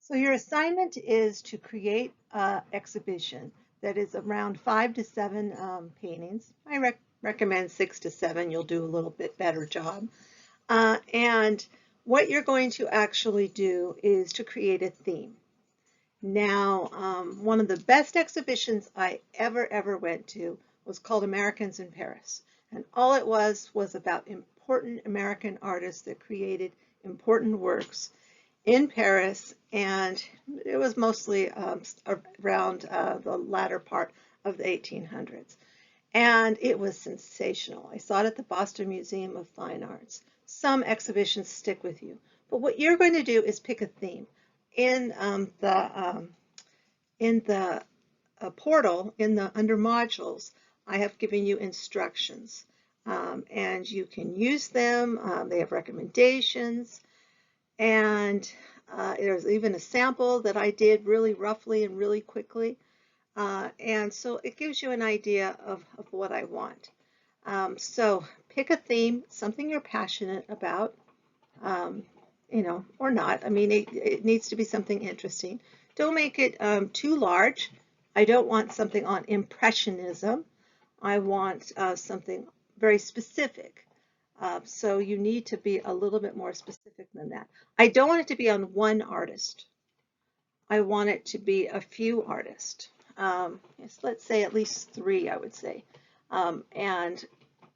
So your assignment is to create an exhibition that is around 5 to 7 paintings. I recommend 6 to 7. You'll do a little bit better job. And what you're going to actually do is to create a theme. Now, one of the best exhibitions I ever went to was called Americans in Paris. And all it was about important American artists that created important works in Paris, and it was mostly around the latter part of the 1800s. And it was sensational. I saw it at the Boston Museum of Fine Arts. Some exhibitions stick with you, but what you're going to do is pick a theme. In the portal, under modules, I have given you instructions, and you can use them. They have recommendations. And there's even a sample that I did really roughly and really quickly. And so it gives you an idea of what I want. So pick a theme, something you're passionate about, or not. I mean, it needs to be something interesting. Don't make it too large. I don't want something on impressionism. I want something very specific. So you need to be a little bit more specific than that. I don't want it to be on one artist. I want it to be a few artists. Yes, let's say at least 3, I would say, and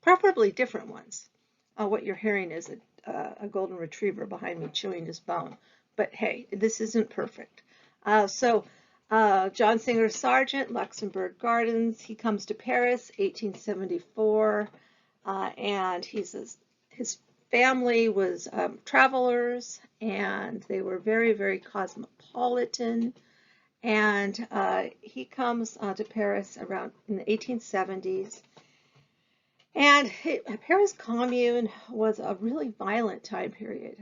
preferably different ones. What you're hearing is a golden retriever behind me chewing his bone. But hey, this isn't perfect. John Singer Sargent, Luxembourg Gardens. He comes to Paris, 1874. And his family was travelers, and they were very cosmopolitan. And he comes to Paris around in the 1870s. And Paris Commune was a really violent time period.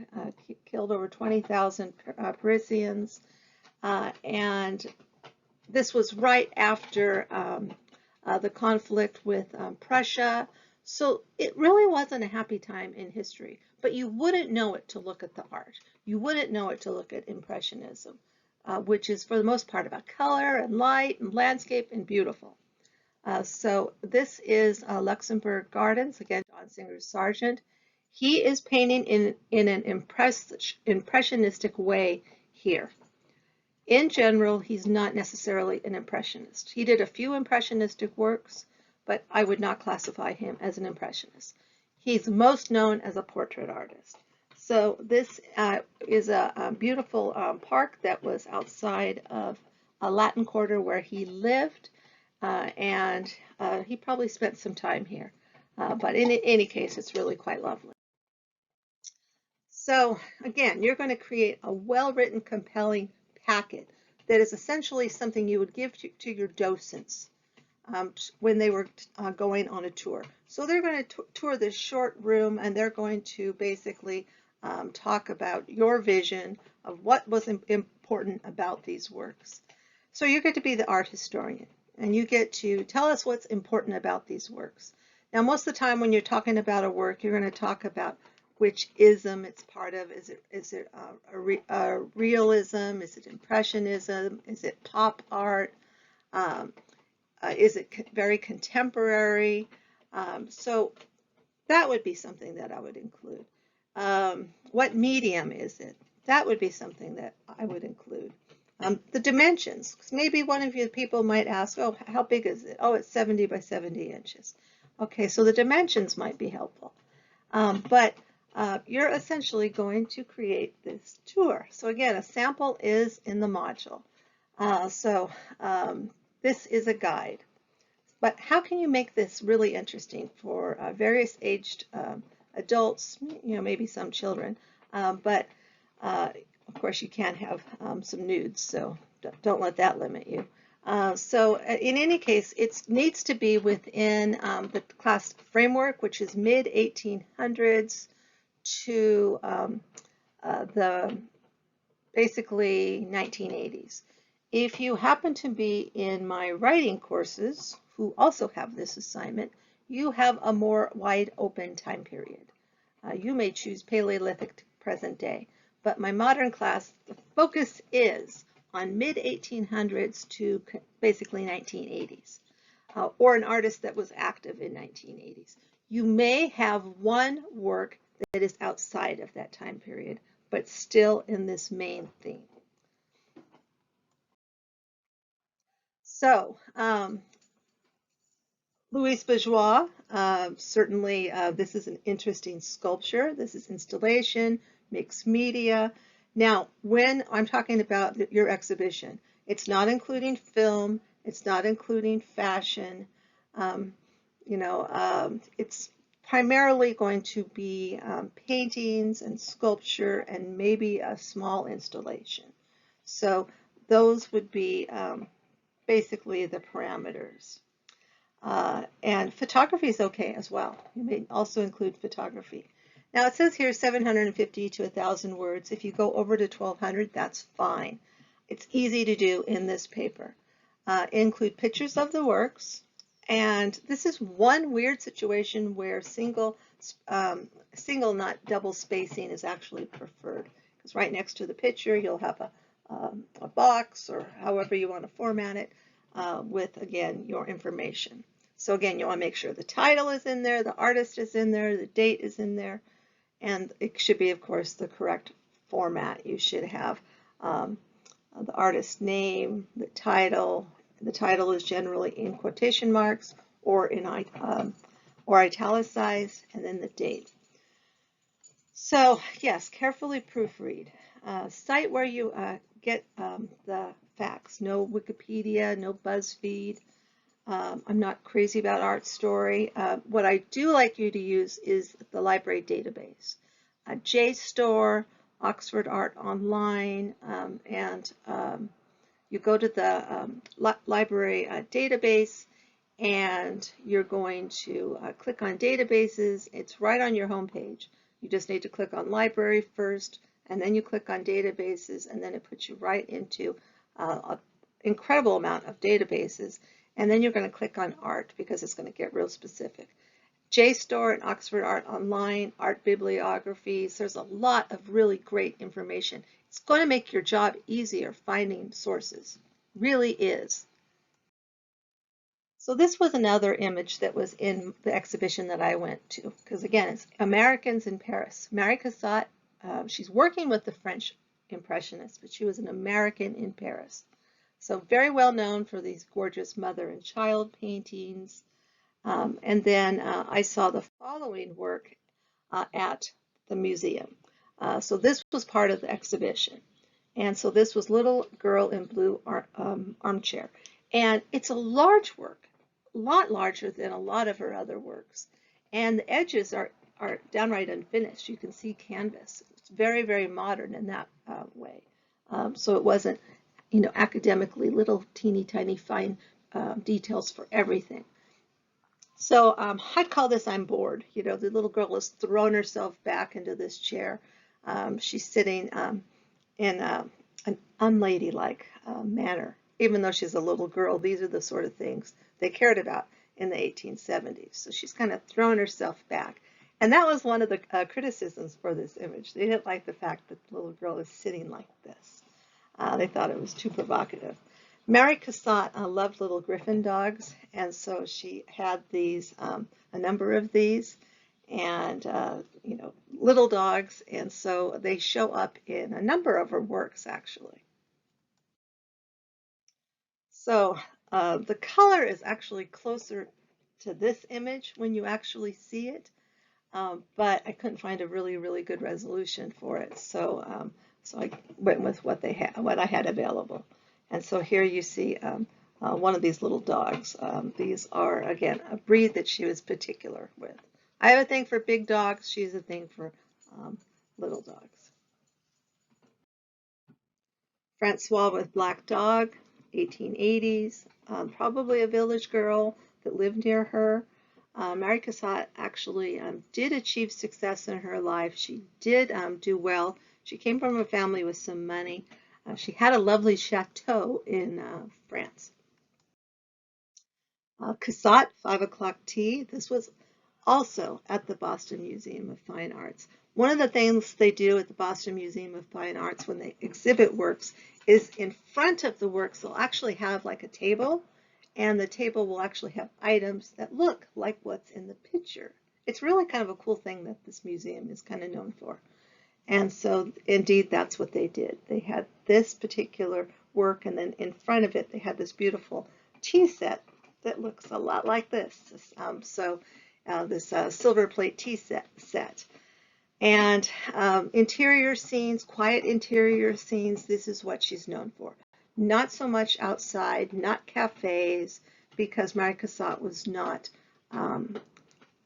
He killed over 20,000 Parisians. And this was right after the conflict with Prussia. So it really wasn't a happy time in history, but you wouldn't know it to look at the art. You wouldn't know it to look at Impressionism, which is for the most part about color and light and landscape and beautiful. So this is Luxembourg Gardens, again, John Singer Sargent. He is painting in an impressionistic way here. In general, he's not necessarily an impressionist. He did a few impressionistic works, but I would not classify him as an impressionist. He's most known as a portrait artist. So this is a beautiful park that was outside of a Latin Quarter where he lived, and he probably spent some time here. But in any case, it's really quite lovely. So again, you're going to create a well-written, compelling packet that is essentially something you would give to your docents when they were going on a tour. So they're going to tour this short room, and they're going to basically talk about your vision of what was important about these works. So you get to be the art historian, and you get to tell us what's important about these works. Now, most of the time when you're talking about a work, you're going to talk about which ism it's part of. Is it a realism? Is it impressionism? Is it pop art? Is it very contemporary? So that would be something that I would include. What medium is it? That would be something that I would include. The dimensions, because maybe one of you people might ask, oh, how big is it? Oh, it's 70 by 70 inches. Okay, so the dimensions might be helpful. But you're essentially going to create this tour. So again, a sample is in the module. This is a guide. But how can you make this really interesting for various aged adults, maybe some children, but of course you can have some nudes, so don't let that limit you. So in any case, it needs to be within the class framework, which is mid-1800s to the basically 1980s. If you happen to be in my writing courses, who also have this assignment, you have a more wide open time period. You may choose Paleolithic to present day, but my modern class, the focus is on mid-1800s to basically 1980s, or an artist that was active in 1980s. You may have one work that is outside of that time period, but still in this main theme. So, Louise Bourgeois, certainly this is an interesting sculpture. This is installation, mixed media. Now, when I'm talking about your exhibition, it's not including film, it's not including fashion. It's primarily going to be paintings and sculpture and maybe a small installation. So those would be basically the parameters. And photography is okay as well. You may also include photography. Now it says here 750 to 1,000 words. If you go over to 1,200, that's fine. It's easy to do in this paper. Include pictures of the works. And this is one weird situation where single, not double spacing is actually preferred. Because right next to the picture, you'll have a box or however you want to format it with, again, your information. So again, you want to make sure the title is in there, the artist is in there, the date is in there, and it should be, of course, the correct format. You should have the artist's name, the title. The title is generally in quotation marks or in or italicized, and then the date. So yes, carefully proofread. Cite where you get the facts. No Wikipedia, no BuzzFeed. I'm not crazy about ArtStory. What I do like you to use is the library database. JSTOR, Oxford Art Online, and you go to the library database and you're going to click on databases. It's right on your home page. You just need to click on library first, and then you click on databases, and then it puts you right into an incredible amount of databases. And then you're going to click on art because it's going to get real specific. JSTOR and Oxford Art Online, art bibliographies, there's a lot of really great information. It's going to make your job easier finding sources. Really is. So this was another image that was in the exhibition that I went to, because again, it's Americans in Paris. Mary Cassatt, she's working with the French Impressionists, but she was an American in Paris. So very well known for these gorgeous mother and child paintings. And then I saw the following work at the museum. So this was part of the exhibition. And so this was Little Girl in Blue Armchair. And it's a large work, a lot larger than a lot of her other works. And the edges are downright unfinished. You can see canvas. It's very, very modern in that way. So it wasn't, academically little teeny tiny fine details for everything. So I'd call this I'm bored. The little girl has thrown herself back into this chair. She's sitting in an unladylike manner. Even though she's a little girl, these are the sort of things they cared about in the 1870s. So she's kind of thrown herself back. And that was one of the criticisms for this image. They didn't like the fact that the little girl is sitting like this. They thought it was too provocative. Mary Cassatt loved little griffon dogs, and so she had these, a number of these, and little dogs, and so they show up in a number of her works actually. So the color is actually closer to this image when you actually see it, but I couldn't find a really, really good resolution for it, so I went with what I had available. And so here you see one of these little dogs. These are, again, a breed that she was particular with. I have a thing for big dogs. She has a thing for little dogs. Francois with Black Dog, 1880s. Probably a village girl that lived near her. Mary Cassatt actually did achieve success in her life. She did do well. She came from a family with some money. She had a lovely chateau in France. Cassatt, 5 o'clock tea. This was also at the Boston Museum of Fine Arts. One of the things they do at the Boston Museum of Fine Arts when they exhibit works is in front of the works, they'll actually have like a table, and the table will actually have items that look like what's in the picture. It's really kind of a cool thing that this museum is kind of known for. And so, indeed, that's what they did. They had this particular work, and then in front of it, they had this beautiful tea set that looks a lot like this. This silver plate tea set. And interior scenes, quiet interior scenes, this is what she's known for. Not so much outside, not cafes, because Mary Cassatt was not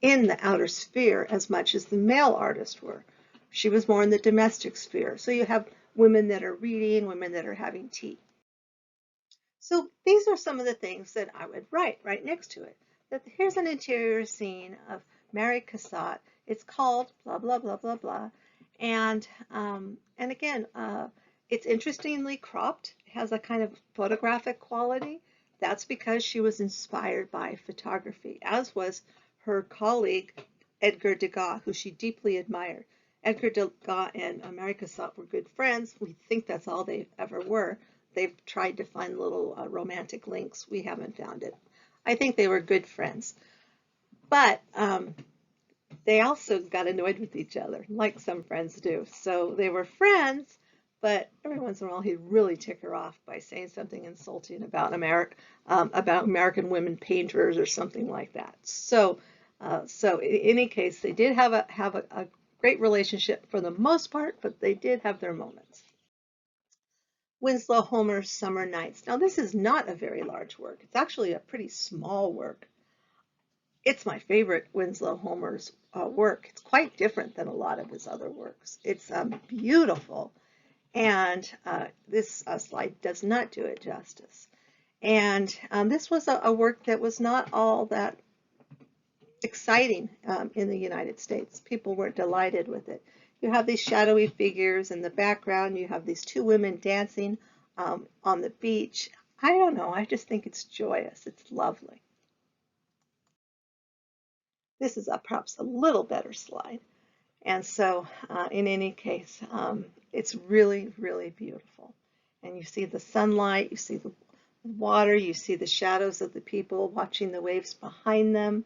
in the outer sphere as much as the male artists were. She was more in the domestic sphere. So you have women that are reading, women that are having tea. So these are some of the things that I would write right next to it. That here's an interior scene of Mary Cassatt. It's called blah, blah, blah, blah, blah. And again, it's interestingly cropped. It has a kind of photographic quality. That's because she was inspired by photography, as was her colleague, Edgar Degas, who she deeply admired. Edgar Degas and Mary Cassatt were good friends. We think that's all they ever were. They've tried to find little romantic links. We haven't found it. I think they were good friends. But they also got annoyed with each other, like some friends do. So they were friends, but every once in a while he'd really tick her off by saying something insulting about American women painters or something like that. So in any case, they did have a great relationship for the most part, but they did have their moments. Winslow Homer's Summer Nights. Now, this is not a very large work. It's actually a pretty small work. It's my favorite Winslow Homer's work. It's quite different than a lot of his other works. It's beautiful, and this slide does not do it justice. And this was a work that was not all that exciting in the United States. People weren't delighted with it. You have these shadowy figures in the background. You have these two women dancing on the beach. I don't know. I just think it's joyous. It's lovely. This is perhaps a little better slide. And so in any case, it's really, really beautiful. And you see the sunlight, you see the water, you see the shadows of the people watching the waves behind them.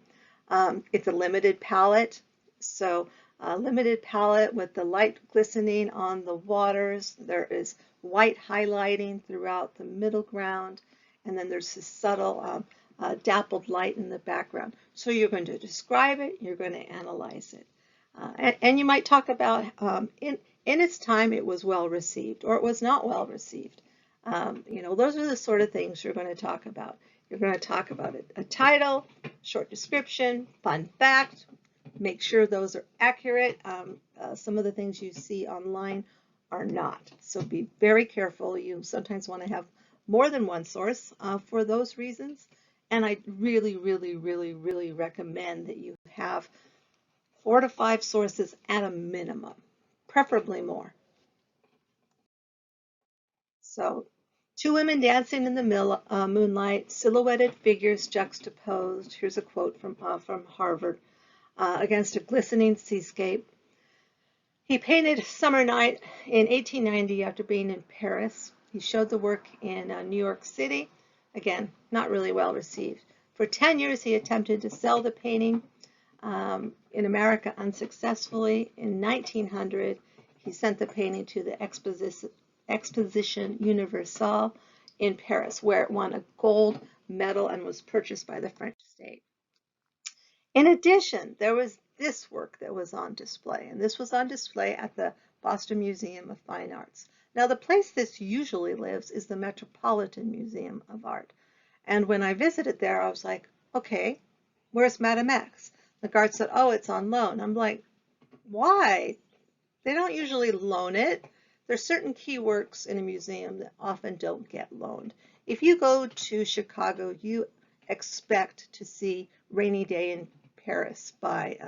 It's a limited palette. So limited palette with the light glistening on the waters. There is white highlighting throughout the middle ground. And then there's this subtle dappled light in the background. So you're going to describe it, you're going to analyze it. And you might talk about, in its time, it was well received, or it was not well received. Those are the sort of things you're going to talk about. You're going to talk about a title, short description, fun fact, make sure those are accurate. Some of the things you see online are not. So be very careful. You sometimes want to have more than one source for those reasons. And I really, really, really, really recommend that you have 4 to 5 sources at a minimum, preferably more. So, two women dancing in the moonlight, silhouetted figures juxtaposed. Here's a quote from Harvard, against a glistening seascape. He painted Summer Night in 1890 after being in Paris. He showed the work in New York City. Again, not really well received. For 10 years, he attempted to sell the painting in America unsuccessfully. In 1900, he sent the painting to the Exposition Universelle in Paris, where it won a gold medal and was purchased by the French state. In addition, there was this work that was on display, and this was on display at the Boston Museum of Fine Arts. Now, the place this usually lives is the Metropolitan Museum of Art. And when I visited there, I was like, okay, where's Madame X? The guard said, oh, it's on loan. I'm like, why? They don't usually loan it. There's certain key works in a museum that often don't get loaned. If you go to Chicago, you expect to see Rainy Day in Paris by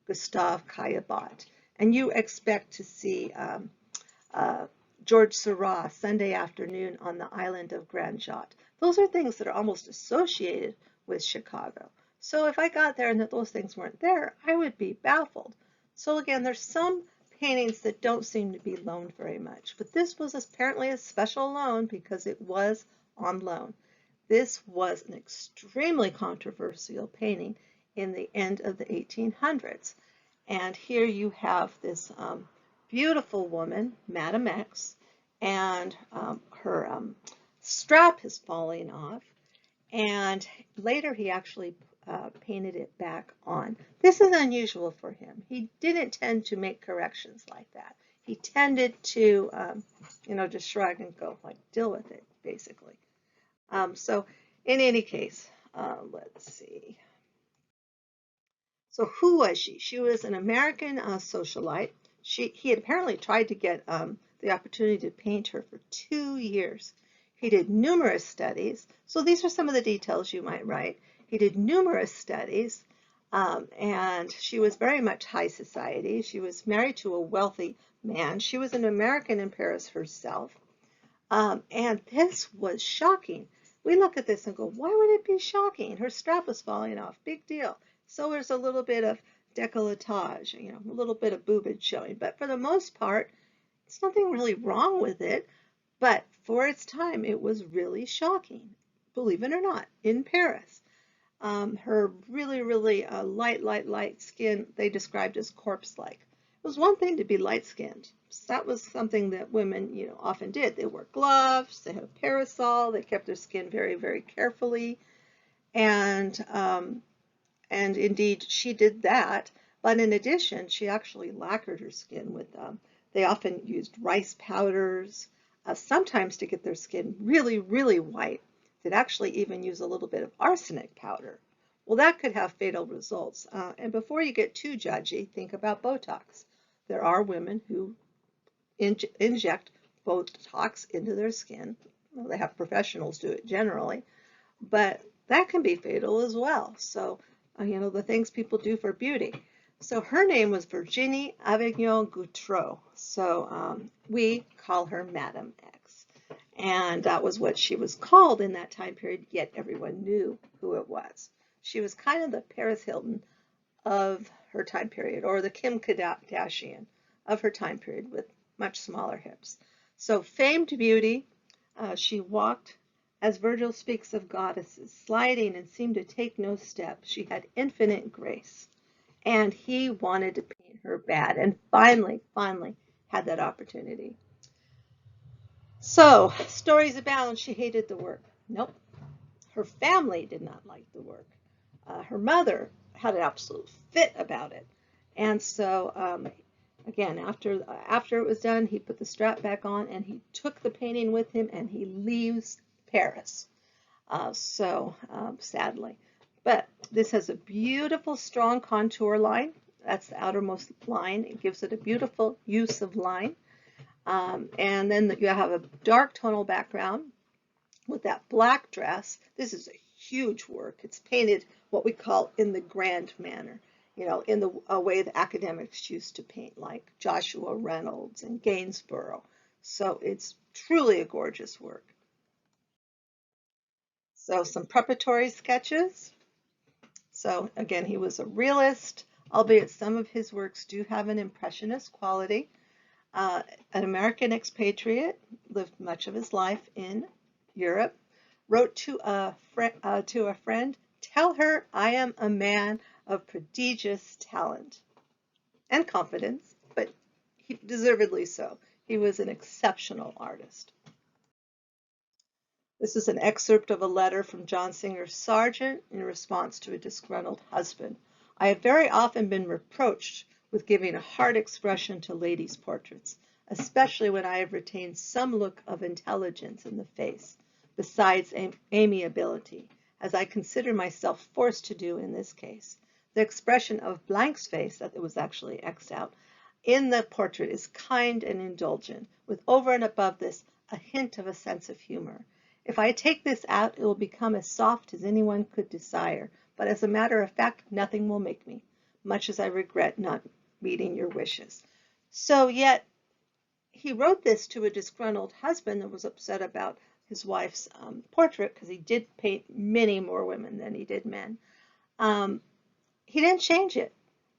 Gustave Caillebotte. And you expect to see George Seurat, Sunday Afternoon on the Island of Grand Jatte. Those are things that are almost associated with Chicago. So if I got there and that those things weren't there, I would be baffled. So again, there's some paintings that don't seem to be loaned very much. But this was apparently a special loan because it was on loan. This was an extremely controversial painting in the end of the 1800s. And here you have this beautiful woman, Madame X, and her strap is falling off. And later he actually painted it back on. This is unusual for him. He didn't tend to make corrections like that. He tended to, just shrug and go, like, deal with it, basically. So in any case, let's see. So who was she? She was an American socialite. He had apparently tried to get the opportunity to paint her for 2 years. He did numerous studies. So these are some of the details you might write. He did numerous studies, and she was very much high society. She was married to a wealthy man. She was an American in Paris herself. And this was shocking. We look at this and go, why would it be shocking? Her strap was falling off. Big deal. So there's a little bit of décolletage, a little bit of boobage showing. But for the most part, there's nothing really wrong with it. But for its time, it was really shocking, believe it or not, in Paris. Her really, really light skin, they described as corpse-like. It was one thing to be light-skinned. That was something that women, often did. They wore gloves, they had a parasol, they kept their skin very, very carefully. And indeed, she did that. But in addition, she actually lacquered her skin with, they often used rice powders, sometimes to get their skin really, really white. They'd actually even use a little bit of arsenic powder. Well, that could have fatal results. And before you get too judgy, think about Botox. There are women who inject Botox into their skin. Well, they have professionals do it generally, but that can be fatal as well. So, the things people do for beauty. So her name was Virginie Avignon-Gautreau. So we call her Madame X. And that was what she was called in that time period, yet everyone knew who it was. She was kind of the Paris Hilton of her time period, or the Kim Kardashian of her time period, with much smaller hips. So famed beauty, she walked, as Virgil speaks of goddesses, sliding and seemed to take no step. She had infinite grace. And he wanted to paint her bad, and finally had that opportunity. So, stories abound, she hated the work. Nope. Her family did not like the work. Her mother had an absolute fit about it. And so, again, after it was done, he put the strap back on and he took the painting with him and he leaves Paris. Sadly. But this has a beautiful, strong contour line. That's the outermost line. It gives it a beautiful use of line. And then you have a dark tonal background with that black dress. This is a huge work. It's painted what we call in the grand manner, in the way the academics used to paint, like Joshua Reynolds and Gainsborough. So it's truly a gorgeous work. So some preparatory sketches. So again, he was a realist, albeit some of his works do have an impressionist quality. An American expatriate, lived much of his life in Europe, wrote to a friend, "Tell her I am a man of prodigious talent and confidence," but deservedly so. He was an exceptional artist. This is an excerpt of a letter from John Singer Sargent in response to a disgruntled husband. "I have very often been reproached with giving a hard expression to ladies' portraits, especially when I have retained some look of intelligence in the face, besides amiability, as I consider myself forced to do in this case. The expression of Blank's face," that it was actually X'd out, "in the portrait is kind and indulgent, with over and above this a hint of a sense of humor. If I take this out, it will become as soft as anyone could desire, but as a matter of fact, nothing will make me, much as I regret not meeting your wishes." So yet, he wrote this to a disgruntled husband that was upset about his wife's portrait, because he did paint many more women than he did men. He didn't change it.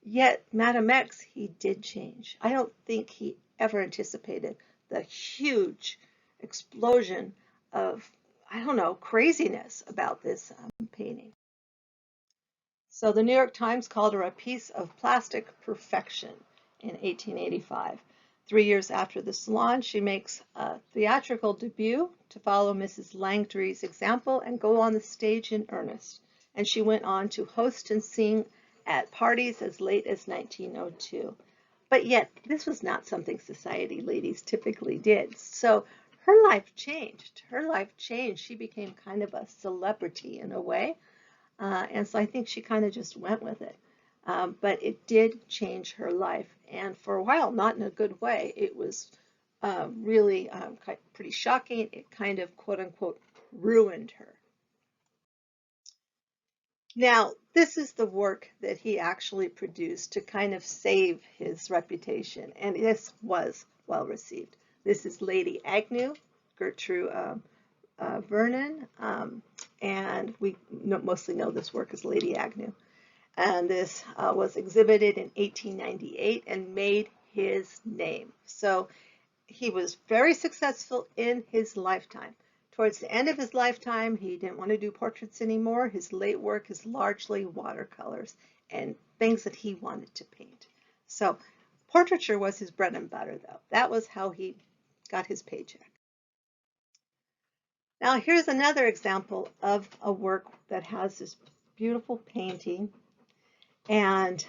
Yet Madame X, he did change. I don't think he ever anticipated the huge explosion of, I don't know, craziness about this painting. So the New York Times called her a piece of plastic perfection in 1885. 3 years after the Salon, she makes a theatrical debut to follow Mrs. Langtry's example and go on the stage in earnest. And she went on to host and sing at parties as late as 1902. But yet, this was not something society ladies typically did. So her life changed. Her life changed. She became kind of a celebrity in a way. And so I think she kind of just went with it. But it did change her life. And for a while, not in a good way, it was really pretty shocking. It kind of, quote unquote, ruined her. Now, this is the work that he actually produced to kind of save his reputation, and this was well received. This is Lady Agnew, Gertrude Vernon, and we mostly know this work as Lady Agnew. And this was exhibited in 1898 and made his name. So he was very successful in his lifetime. Towards the end of his lifetime, he didn't want to do portraits anymore. His late work is largely watercolors and things that he wanted to paint. So portraiture was his bread and butter, though. That was how he got his paycheck. Now here's another example of a work that has this beautiful painting, and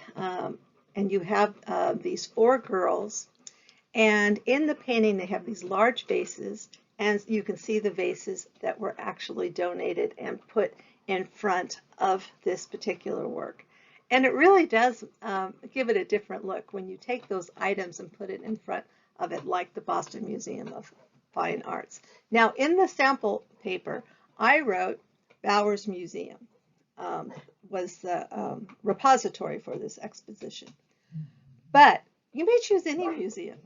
you have these four girls, and in the painting they have these large vases, and you can see the vases that were actually donated and put in front of this particular work. And it really does give it a different look when you take those items and put it in front of it, like the Boston Museum of Fine Arts. Now, in the sample paper, I wrote Bowers Museum was the repository for this exposition. But you may choose any museum.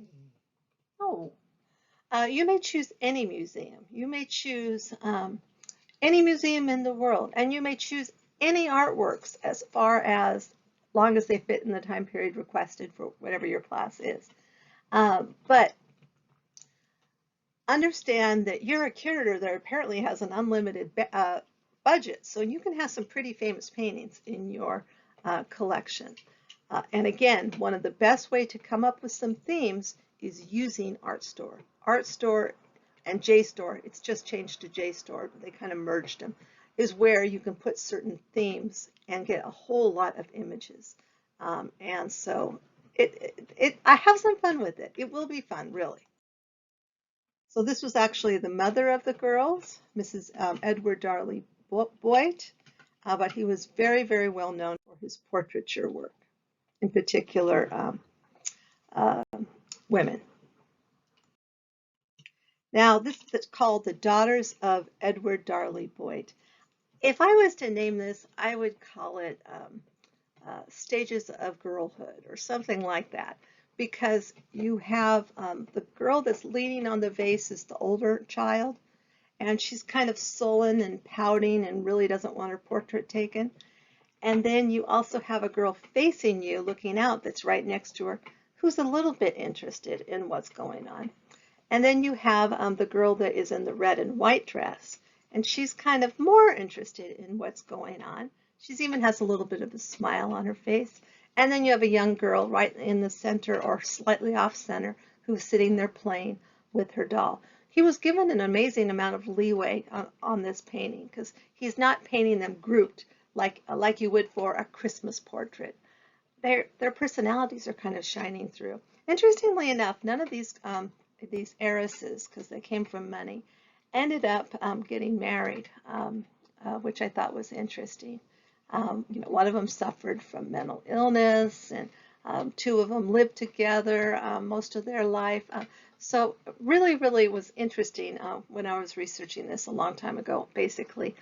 Oh. You may choose any museum. You may choose any museum in the world, and you may choose any artworks as long as they fit in the time period requested for whatever your class is. But understand that you're a curator that apparently has an unlimited budget, so you can have some pretty famous paintings in your collection. And again, one of the best way to come up with some themes is using ArtStore. ArtStore and JSTOR, it's just changed to JSTOR, but they kind of merged them, is where you can put certain themes and get a whole lot of images. And so I have some fun with it. It will be fun, really. So this was actually the mother of the girls, Mrs. Edward Darley Boyd, but he was very, very well known for his portraiture work, in particular women. Now, this is called The Daughters of Edward Darley Boyd. If I was to name this, I would call it Stages of Girlhood or something like that, because you have the girl that's leaning on the vase is the older child, and she's kind of sullen and pouting and really doesn't want her portrait taken. And then you also have a girl facing you, looking out, that's right next to her, who's a little bit interested in what's going on. And then you have the girl that is in the red and white dress, and she's kind of more interested in what's going on. She even has a little bit of a smile on her face. And then you have a young girl right in the center or slightly off center who's sitting there playing with her doll. He was given an amazing amount of leeway on this painting because he's not painting them grouped like you would for a Christmas portrait. Their personalities are kind of shining through. Interestingly enough, none of these heiresses, because they came from money, ended up getting married, which I thought was interesting. One of them suffered from mental illness, and two of them lived together most of their life. So really, really was interesting when I was researching this a long time ago, basically,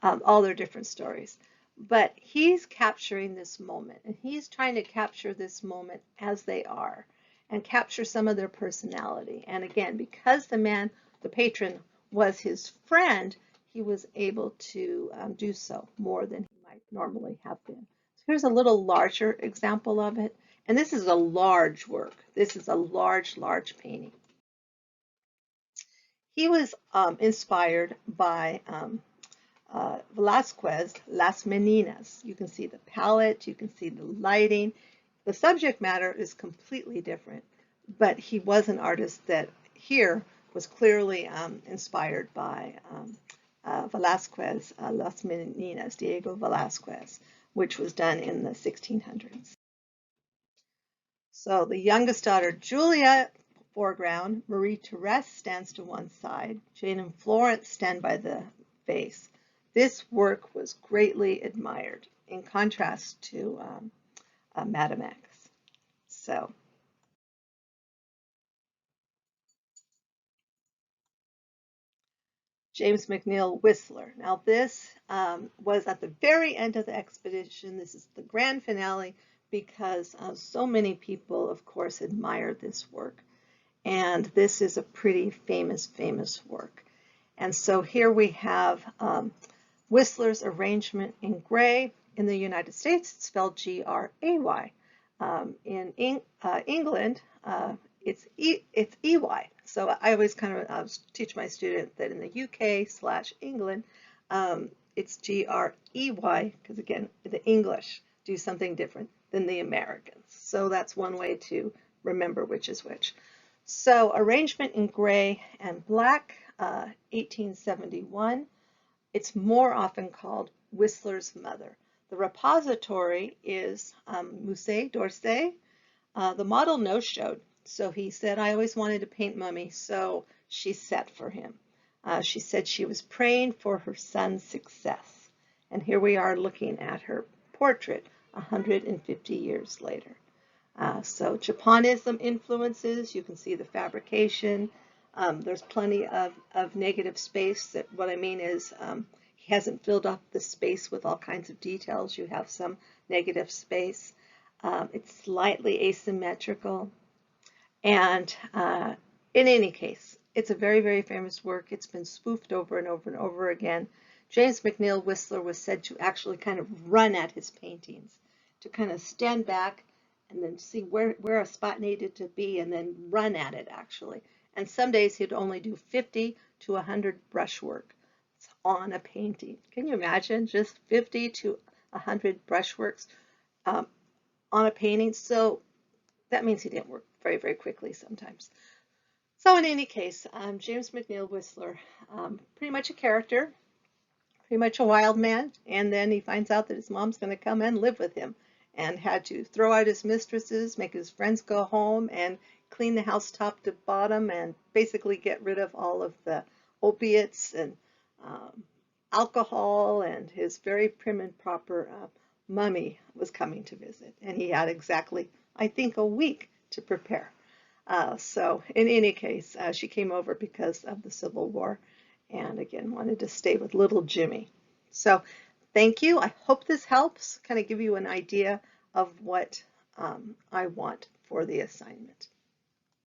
all their different stories. But he's capturing this moment, and he's trying to capture this moment as they are, and capture some of their personality. And again, because the patron, was his friend, he was able to do so more than he might normally have been. Here's a little larger example of it. And this is a large work. This is a large, large painting. He was inspired by Velázquez, Las Meninas. You can see the palette, you can see the lighting. The subject matter is completely different, but he was an artist that here was clearly inspired by Velázquez, Las Meninas, Diego Velázquez, which was done in the 1600s. So the youngest daughter, Julia, foreground, Marie-Thérèse stands to one side, Jane and Florence stand by the vase. This work was greatly admired in contrast to Madame X. So James McNeill Whistler. Now this was at the very end of the expedition. This is the grand finale because so many people, of course, admired this work. And this is a pretty famous, famous work. And so here we have Whistler's arrangement in gray. In the United States, it's spelled G-R-A-Y. In England, it's E-Y. So I always kind of teach my student that in the UK/England, it's G-R-E-Y, because again, the English do something different than the Americans. So that's one way to remember which is which. So arrangement in gray and black, 1871. It's more often called Whistler's Mother. The repository is Musée d'Orsay. The model no-showed, so he said, I always wanted to paint Mummy, so she set for him. She said she was praying for her son's success. And here we are looking at her portrait 150 years later. So Japonism influences, you can see the fabrication. There's plenty of negative space. That what I mean is he hasn't filled up the space with all kinds of details. You have some negative space. It's slightly asymmetrical. And in any case, it's a very, very famous work. It's been spoofed over and over and over again. James McNeill Whistler was said to actually kind of run at his paintings, to kind of stand back and then see where a spot needed to be and then run at it actually. And some days he'd only do 50 to 100 brushwork on a painting. Can you imagine just 50 to 100 brushworks on a painting? So that means he didn't work very, very quickly sometimes. So in any case, James McNeill Whistler, pretty much a character, pretty much a wild man, and then he finds out that his mom's going to come and live with him and had to throw out his mistresses, make his friends go home, and clean the house top to bottom and basically get rid of all of the opiates and alcohol, and his very prim and proper mummy was coming to visit, and he had exactly, I think, a week to prepare. So in any case, she came over because of the Civil War and again wanted to stay with little Jimmy. So thank you. I hope this helps kind of give you an idea of what I want for the assignment.